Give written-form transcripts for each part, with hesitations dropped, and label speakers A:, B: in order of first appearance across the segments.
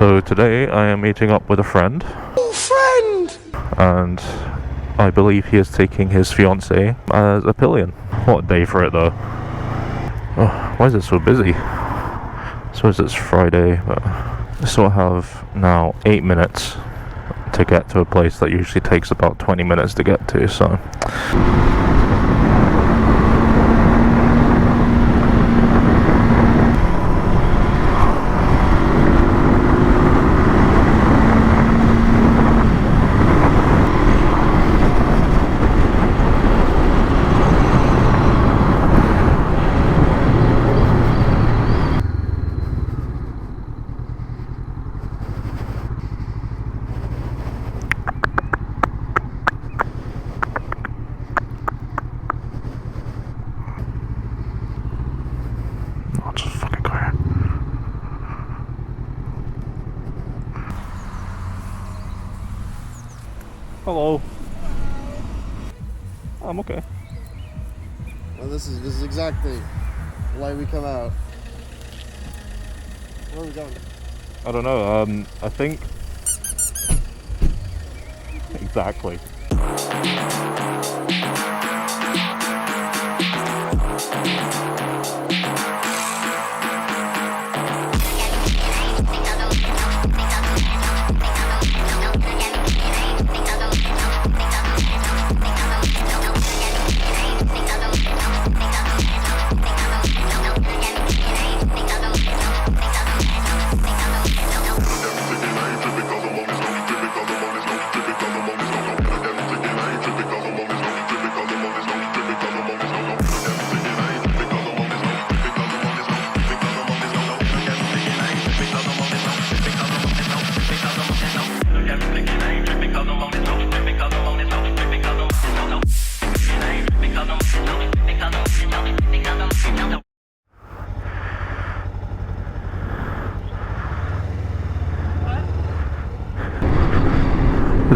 A: So today I am meeting up with a friend.
B: Oh, friend!
A: And I believe he is taking his fiancée as a pillion. What a day for it though. Oh, why is it so busy? I suppose it's Friday, but so I have now 8 minutes to get to a place that usually takes about 20 minutes to get to, so I'll just fucking go here. Hello. I'm okay.
B: Well, this is exactly why we come out. Where are we going?
A: I don't know, I think... Exactly.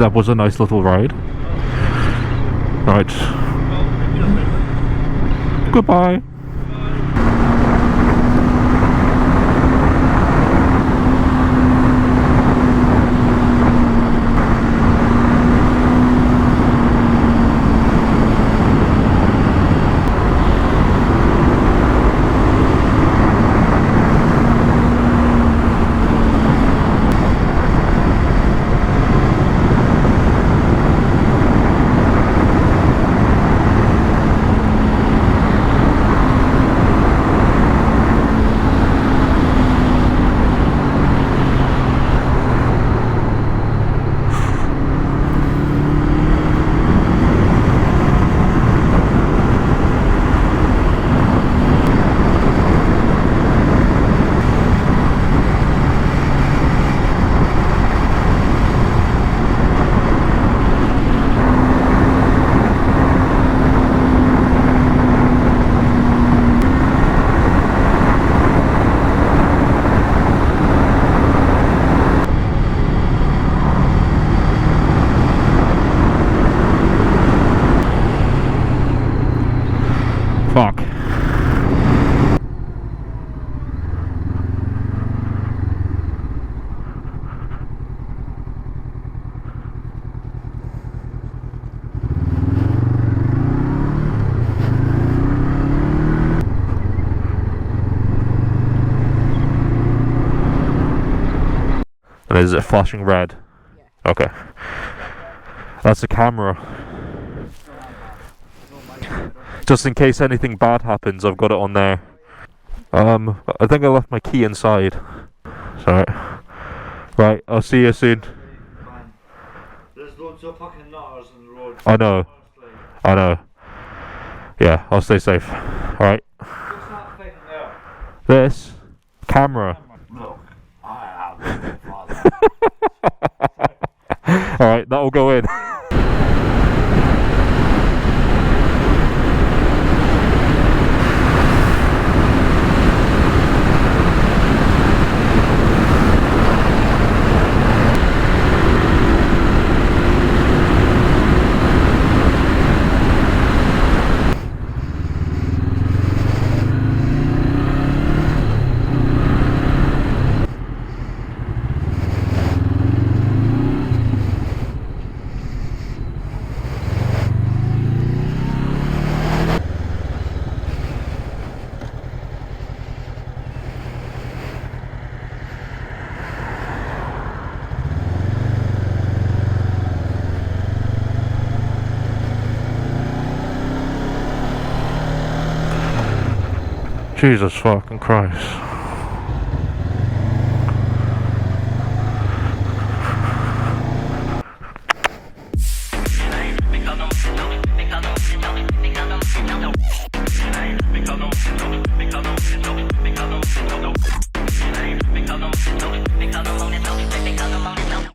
A: That was a nice little ride. Right. Goodbye. Fuck. And is it flashing red? Yeah. Okay. That's a camera. Just in case anything bad happens, I've got it on there. I think I left my key inside. Sorry. Right, I'll see you soon.
C: There's loads of fucking nutters on the road.
A: I know. I know. Yeah, I'll stay safe. Alright.
C: What's that thing there?
A: This camera.
C: Look, I am your father.
A: Alright, that'll go in. Jesus fucking Christ.